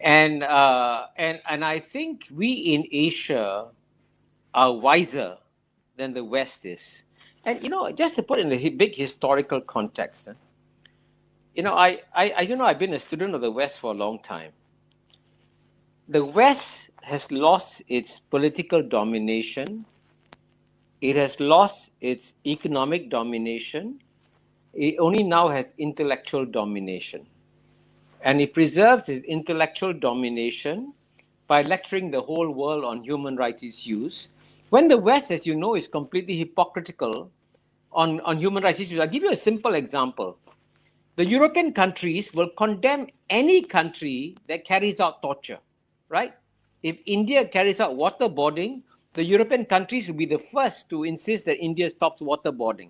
And I think we in Asia are wiser than the West is. And just to put in a big historical context, I've been a student of the West for a long time. The West has lost its political domination. It has lost its economic domination. It only now has intellectual domination. And it preserves its intellectual domination by lecturing the whole world on human rights issues. When the West, as you know, is completely hypocritical on human rights issues. I'll give you a simple example. The European countries will condemn any country that carries out torture, right? If India carries out waterboarding, the European countries will be the first to insist that India stops waterboarding.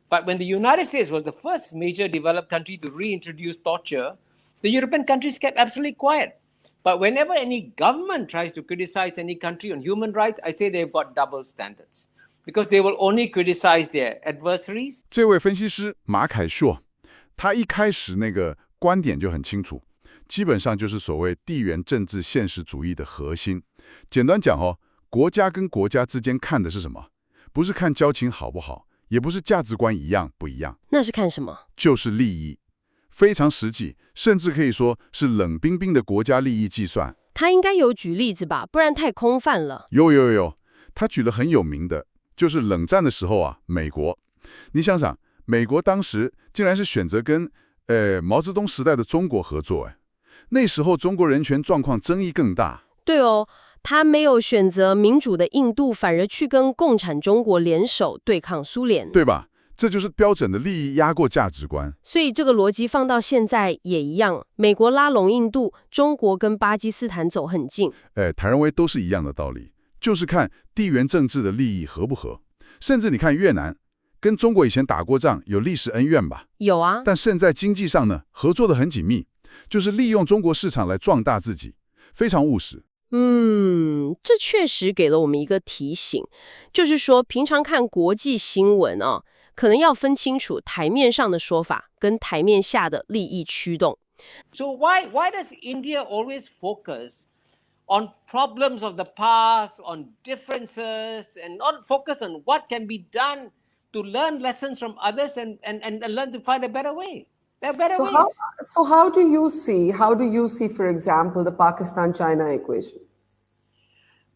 But when the United States was the first major developed country to reintroduce torture, the European countries kept absolutely quiet. But whenever any government tries to criticize any country on human rights, I say they've got double standards. Because they will only criticize their adversaries. 这位分析师马凯硕，他一开始那个观点就很清楚，基本上就是所谓地缘政治现实主义的核心。简单讲国家跟国家之间看的是什么？不是看交情好不好，也不是价值观一样不一样，那是看什么？就是利益，非常实际，甚至可以说是冷冰冰的国家利益计算。他应该有举例子吧，不然太空泛了。有，他举了很有名的，就是冷战的时候啊，美国，你想想，美国当时竟然是选择跟毛泽东时代的中国合作，那时候中国人权状况争议更大。对哦，他没有选择民主的印度，反而去跟共产中国联手对抗苏联，对吧？这就是标准的利益压过价值观。所以这个逻辑放到现在也一样，美国拉拢印度，中国跟巴基斯坦走很近。谭仁威都是一样的道理，就是看地缘政治的利益合不合。甚至你看越南，跟中国以前打过仗，有历史恩怨吧？有啊。但现在经济上呢，合作的很紧密，就是利用中国市场来壮大自己，非常务实。这确实给了我们一个提醒，就是说平常看国际新闻可能要分清楚台面上的说法跟台面下的利益驱动。So why does India always focus on problems of the past, on differences, and not focus on what can be done to learn lessons from others and learn to find a better way? There are better ways. How do you see, for example, the Pakistan-China equation?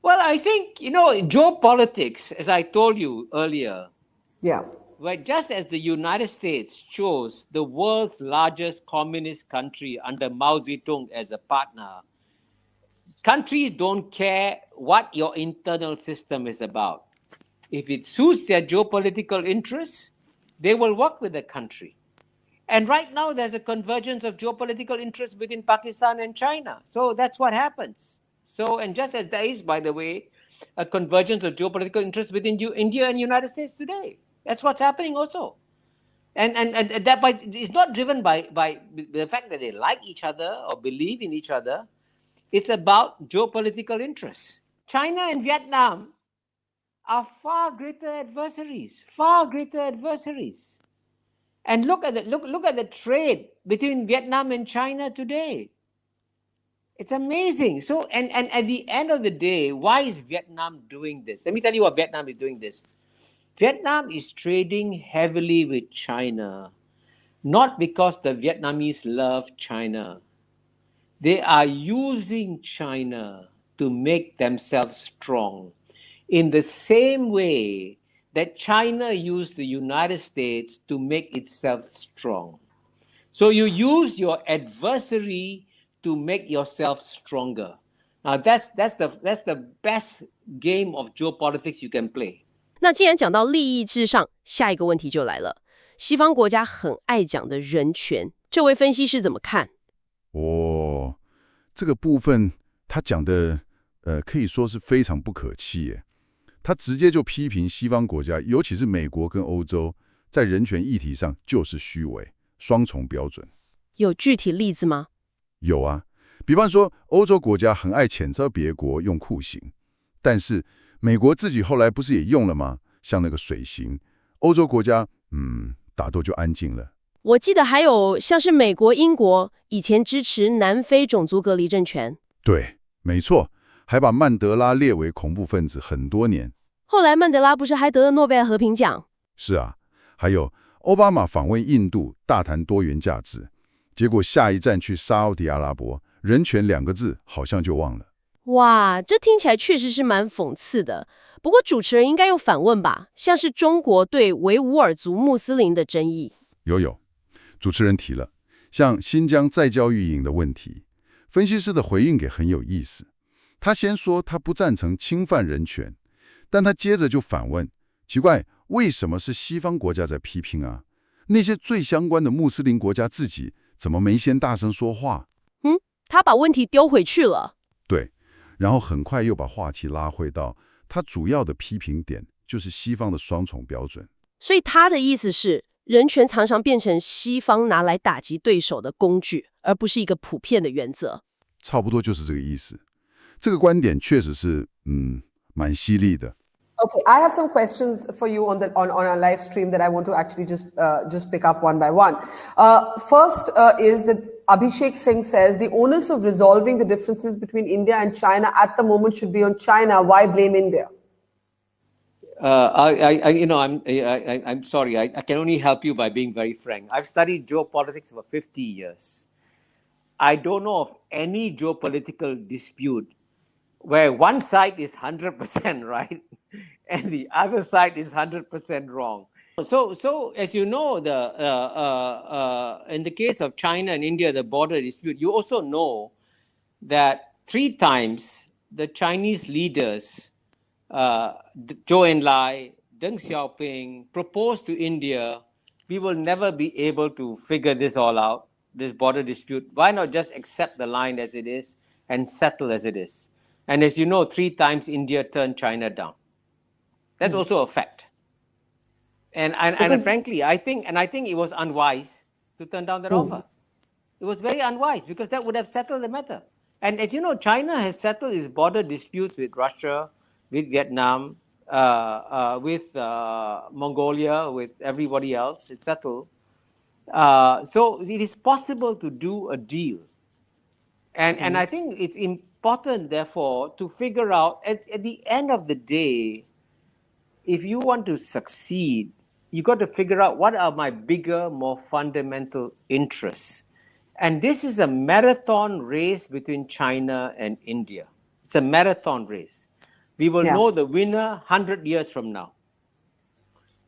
Well, I think, geopolitics, as I told you earlier, where just as the United States chose the world's largest communist country under Mao Zedong as a partner, countries don't care what your internal system is about. If it suits their geopolitical interests, they will work with the country. And right now, there's a convergence of geopolitical interests between Pakistan and China. So that's what happens. And just as there is, by the way, a convergence of geopolitical interests between India and United States today. That's what's happening also. And that is not driven by the fact that they like each other or believe in each other. It's about geopolitical interests. China and Vietnam are far greater adversaries. And look at the trade between Vietnam and China today. It's amazing. So, and at the end of the day, why is Vietnam doing this? Let me tell you why Vietnam is doing this. Vietnam is trading heavily with China, not because the Vietnamese love China. They are using China to make themselves strong in the same way that China used the United States to make itself strong. So you use your adversary to make yourself stronger. Now that's the best game of geopolitics you can play. 那既然讲到利益至上，下一个问题就来了。西方国家很爱讲的人权，这位分析师怎么看？这个部分他讲的可以说是非常不可气耶。他直接就批评西方国家，尤其是美国跟欧洲，在人权议题上就是虚伪、双重标准。有具体例子吗？有啊，比方说欧洲国家很爱谴责别国用酷刑，但是美国自己后来不是也用了吗？像那个水刑，欧洲国家打斗就安静了，我记得还有像是美国、英国以前支持南非种族隔离政权，对，没错，还把曼德拉列为恐怖分子很多年。后来曼德拉不是还得了诺贝尔和平奖？是啊，还有奥巴马访问印度，大谈多元价值，结果下一站去沙烏地阿拉伯，人权2个字好像就忘了。哇，这听起来确实是蛮讽刺的。不过主持人应该有反问吧？像是中国对维吾尔族穆斯林的争议。有，主持人提了，像新疆再教育营的问题，分析师的回应给很有意思。他先说他不赞成侵犯人权，但他接着就反问，奇怪，为什么是西方国家在批评啊？那些最相关的穆斯林国家自己怎么没先大声说话？他把问题丢回去了。对，然后很快又把话题拉回到他主要的批评点，就是西方的双重标准。所以他的意思是，人权常常变成西方拿来打击对手的工具，而不是一个普遍的原则。差不多就是这个意思。这个观点确实是蛮犀利的。Okay, I have some questions for you on our live stream that I want to actually just pick up one by one. First is that Abhishek Singh says the onus of resolving the differences between India and China at the moment should be on China. Why blame India? I'm sorry. I can only help you by being very frank. I've studied geopolitics for 50 years. I don't know of any geopolitical dispute where one side is 100% right and the other side is 100% wrong. So as you know, in the case of China and India, the border dispute, you also know that 3 times the Chinese leaders, Zhou Enlai, Deng Xiaoping, proposed to India, we will never be able to figure this all out, this border dispute. Why not just accept the line as it is and settle as it is? And as you know, 3 times India turned China down. That's also a fact. And frankly, I think it was unwise to turn down that offer. It was very unwise because that would have settled the matter. And as you know, China has settled its border disputes with Russia, with Vietnam, with Mongolia, with everybody else. It's settled. So it is possible to do a deal. And I think it's important, therefore, to figure out, at the end of the day, if you want to succeed, you got to figure out what are my bigger, more fundamental interests. And this is a marathon race between China and India. It's a marathon race. We will know the winner 100 years from now.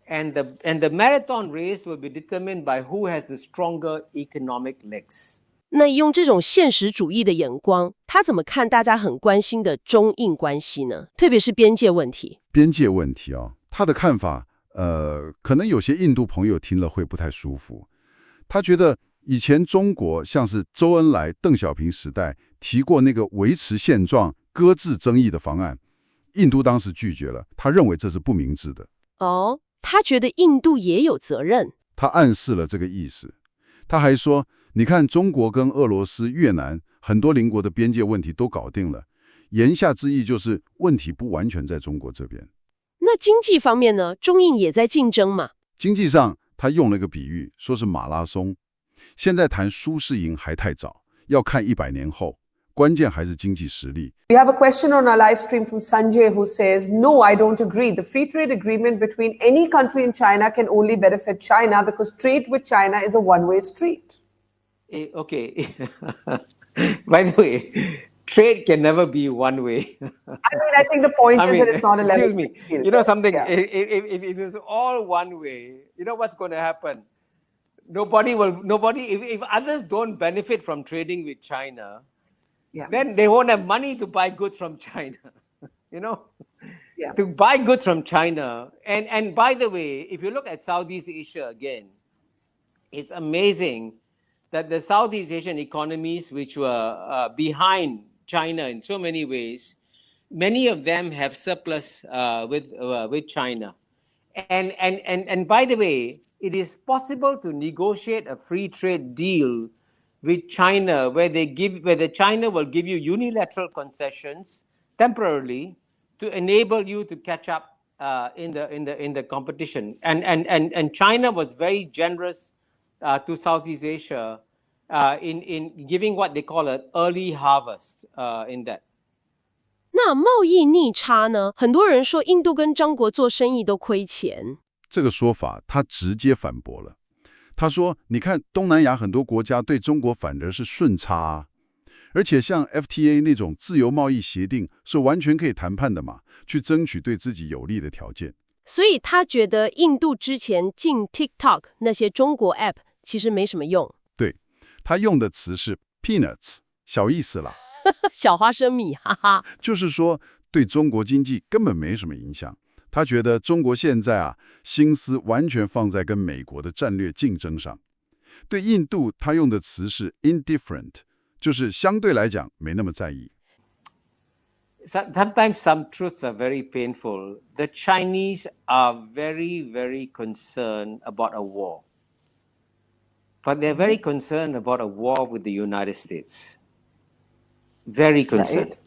And the marathon race will be determined by who has the stronger economic legs. 那用这种现实主义的眼光，他怎么看大家很关心的中印关系呢？特别是边界问题。边界问题啊，他的看法，可能有些印度朋友听了会不太舒服。他觉得以前中国像是周恩来、邓小平时代提过那个维持现状、搁置争议的方案，印度当时拒绝了，他认为这是不明智的。哦，他觉得印度也有责任。他暗示了这个意思。他还说，你看中国跟俄罗斯、越南很多邻国的边界问题都搞定了，言下之意就是问题不完全在中国这边。那经济方面呢？中印也在竞争嘛。经济上，他用了一个比喻，说是马拉松。现在谈输是赢还太早，要看100年后。关键还是经济实力。We have a question on our live stream from Sanjay who says, no, I don't agree. The free trade agreement between any country and China can only benefit China because trade with China is a one-way street. Okay. By the way, trade can never be one way. I think the point is that it's not a level. Excuse me. You know something? Yeah. If it was all one way, you know what's going to happen? Nobody, if others don't benefit from trading with China, then they won't have money to buy goods from China. To buy goods from China. And by the way, if you look at Southeast Asia again, it's amazing that the Southeast Asian economies, which were behind China in so many ways, many of them have surplus with China. And by the way, it is possible to negotiate a free trade deal with China where the China will give you unilateral concessions temporarily to enable you to catch up in the competition. And China was very generous to Southeast Asia in giving what they call an early harvest in that. 那贸易逆差呢？很多人说印度跟中国做生意都亏钱。这个说法他直接反驳了。他说：“你看东南亚很多国家对中国反而是顺差啊，而且像 FTA 那种自由贸易协定是完全可以谈判的嘛，去争取对自己有利的条件。”所以他觉得印度之前进 TikTok 那些中国 App 其实没什么用。对，他用的词是 peanuts， 小意思啦。小花生米，哈哈。就是说对中国经济根本没什么影响。他觉得中国现在心思完全放在跟美国的战略竞争上。对印度，他用的词是 indifferent， 就是相对来讲没那么在意。Sometimes some truths are very painful. The Chinese are very, very concerned about a war. But they're very concerned about a war with the United States. Very concerned.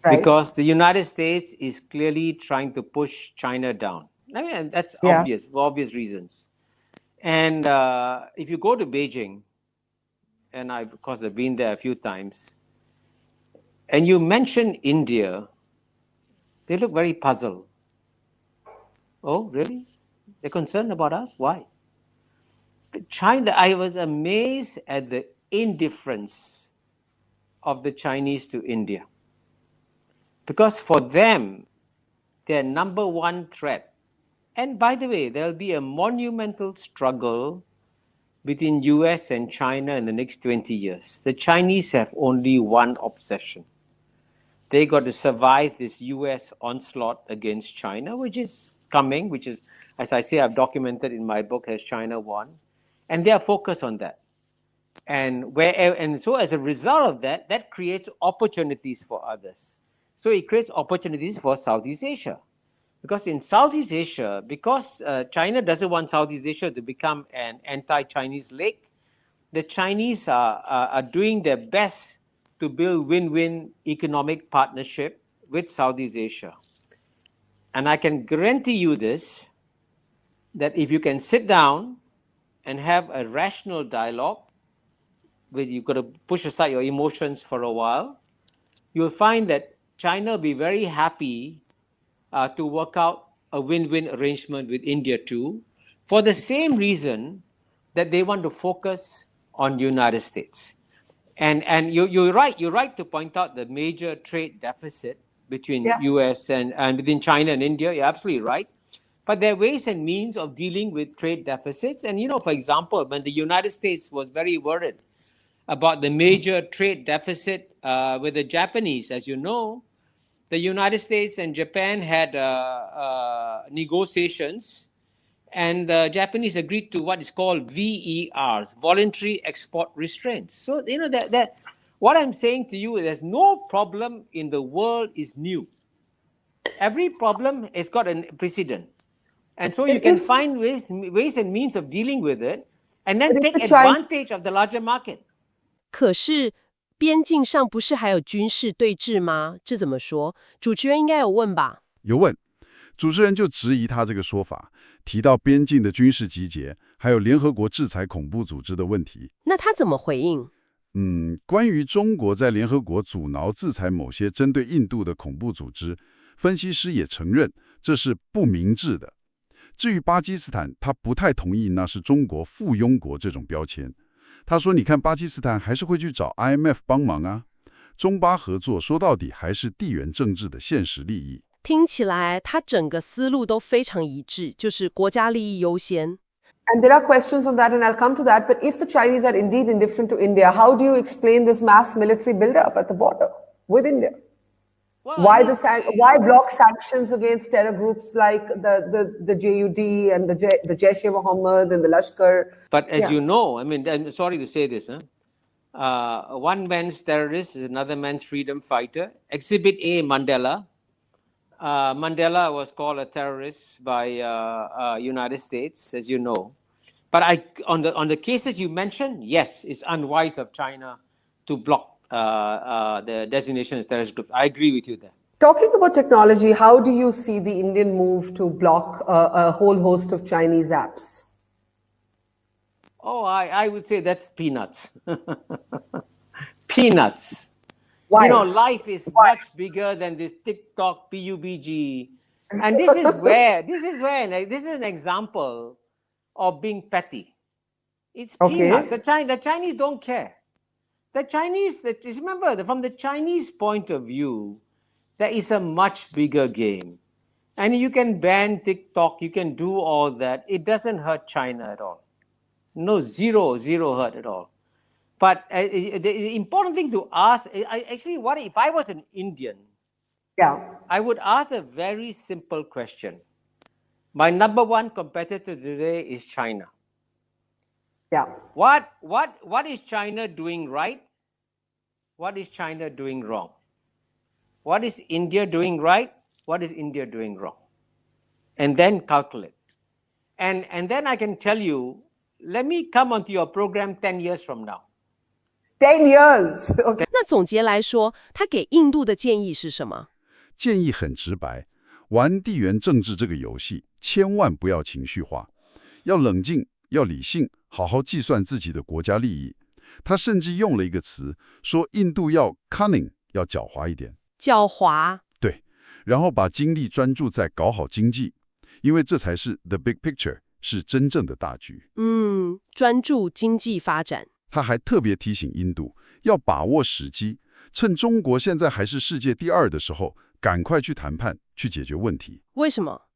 Right. Because the United States is clearly trying to push China down. I mean, that's obvious, for obvious reasons. And if you go to Beijing, and I, of course, have been there a few times, and you mention India, they look very puzzled. Oh, really? They're concerned about us? Why? China, I was amazed at the indifference of the Chinese to India. Because for them, their number one threat, and by the way, there'll be a monumental struggle between US and China in the next 20 years. The Chinese have only one obsession. They got to survive this US onslaught against China, which is coming, which is, as I say, I've documented in my book, Has China Won? And they are focused on that. And so as a result of that, that creates opportunities for others. So it creates opportunities for Southeast Asia. Because in Southeast Asia, because China doesn't want Southeast Asia to become an anti-Chinese lake, the Chinese are doing their best to build win-win economic partnership with Southeast Asia. And I can guarantee you this, that if you can sit down and have a rational dialogue, where you've got to push aside your emotions for a while, you'll find that China will be very happy to work out a win-win arrangement with India too, for the same reason that they want to focus on the United States. And you're right to point out the major trade deficit between US and within China and India. You're absolutely right. But there are ways and means of dealing with trade deficits. And, for example, when the United States was very worried about the major trade deficit with the Japanese, as you know, the United States and Japan had negotiations, and the Japanese agreed to what is called VERs, voluntary export restraints. So, that what I'm saying to you is there's no problem in the world is new. Every problem has got a precedent. And so you can find ways and means of dealing with it, and then take advantage of the larger market. 可是边境上不是还有军事对峙吗？这怎么说？主持人应该有问吧？有问，主持人就质疑他这个说法，提到边境的军事集结，还有联合国制裁恐怖组织的问题。那他怎么回应？关于中国在联合国阻挠制裁某些针对印度的恐怖组织，分析师也承认这是不明智的。至于巴基斯坦，他不太同意那是中国附庸国这种标签。他说：“你看，巴基斯坦还是会去找 IMF 帮忙啊。中巴合作说到底还是地缘政治的现实利益。”听起来他整个思路都非常一致，就是国家利益优先。And there are questions on that, and I'll come to that. But if the Chinese are indeed indifferent to India, how do you explain this mass military buildup at the border with India? Well, why block sanctions against terror groups like the JUD and the Jaish-e-Mohammed and the Lashkar? But as you know, I mean, I'm sorry to say this, one man's terrorist is another man's freedom fighter. Exhibit A, Mandela. Mandela was called a terrorist by United States, as you know. But on the cases you mentioned, yes, it's unwise of China to block the designation of terrorist groups. I agree with you there. Talking about technology, how do you see the Indian move to block a whole host of Chinese apps? Oh, I would say that's peanuts. Peanuts. Why? Life is much bigger than this TikTok, PUBG. And this is an example of being petty. It's peanuts. The Chinese don't care. The Chinese, remember, from the Chinese point of view, there is a much bigger game. And you can ban TikTok, you can do all that. It doesn't hurt China at all. No, zero hurt at all. But the important thing to ask, what if I was an Indian? Yeah. I would ask a very simple question. My number one competitor today is China. Yeah. What is China doing right? What is China doing wrong? What is India doing right? What is India doing wrong? And then calculate. And then I can tell you, let me come onto your program 10 years from now. 10 years. Okay. 那总结来说，他给印度的建议是什么？建议很直白，玩地缘政治这个游戏，千万不要情绪化，要冷静，要理性，好好计算自己的国家利益。他甚至用了一个词，说印度要 cunning， 要狡猾一点。狡猾。对，然后把精力专注在搞好经济，因为这才是 the big picture， 是真正的大局。专注经济发展。他还特别提醒印度要把握时机，趁中国现在还是世界第2的时候，赶快去谈判，去解决问题。为什么？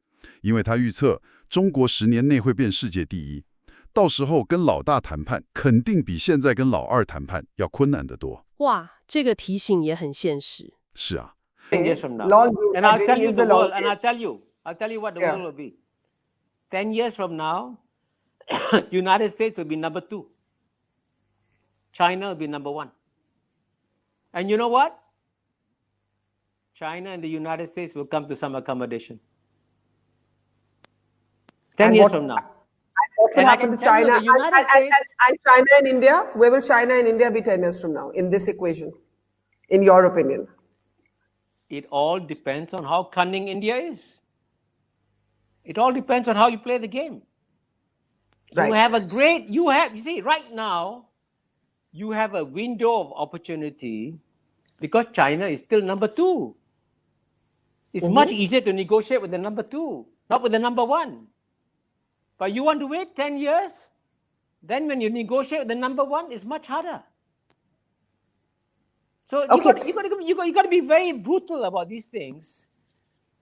因为他预测中国10年内会变世界第1，到时候跟老大谈判，肯定比现在跟老二谈判要困难得多。哇，这个提醒也很现实。是啊。10 years from now. And I'll tell you the world, and I'll tell you what the world will be. 10 years from now, United States will be number 2. China will be number 1. And you know what? China and the United States will come to some accommodation. 10 years from now. What will happen to China and China and India? Where will China and India be 10 years from now in this equation, in your opinion? It all depends on how cunning India is. It all depends on how you play the game. Right. You see, right now, you have a window of opportunity because China is still number 2. It's much easier to negotiate with the number 2, not with the number 1. But you want to wait 10 years? Then when you negotiate with the number 1, it's much harder. So you got to be very brutal about these things,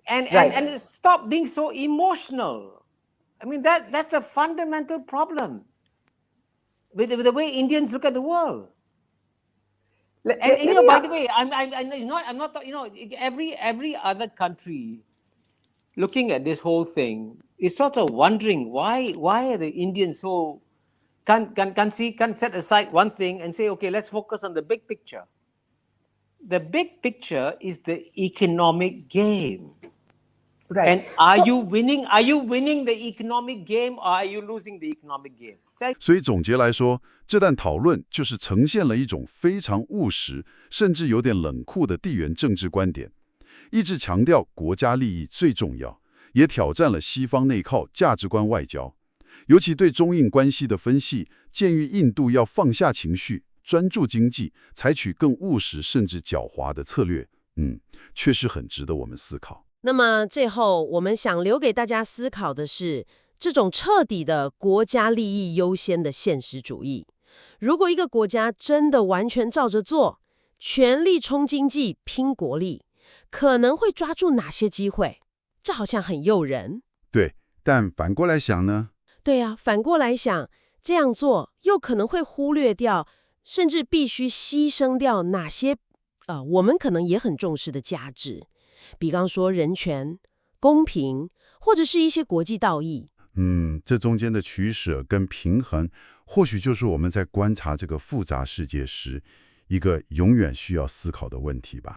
and stop being so emotional. I mean that's a fundamental problem with the way Indians look at the world. And by the way, I'm not every other country looking at this whole thing is sort of wondering why are the Indians so can't set aside one thing and say, okay, let's focus on the big picture. The big picture is the economic game. Right. And are you winning the economic game or are you losing the economic game? 所以总结来说，这段讨论就是呈现了一种非常务实，甚至有点冷酷的地缘政治观点，一直强调国家利益最重要，也挑战了西方那套价值观外交。尤其对中印关系的分析，建议印度要放下情绪，专注经济，采取更务实甚至狡猾的策略。确实很值得我们思考。那么最后，我们想留给大家思考的是，这种彻底的国家利益优先的现实主义。如果一个国家真的完全照着做，全力冲经济、拼国力，可能会抓住哪些机会？这好像很诱人。对，但反过来想呢？对啊，反过来想，这样做又可能会忽略掉，甚至必须牺牲掉哪些我们可能也很重视的价值，比方说人权、公平，或者是一些国际道义。这中间的取舍跟平衡，或许就是我们在观察这个复杂世界时，一个永远需要思考的问题吧。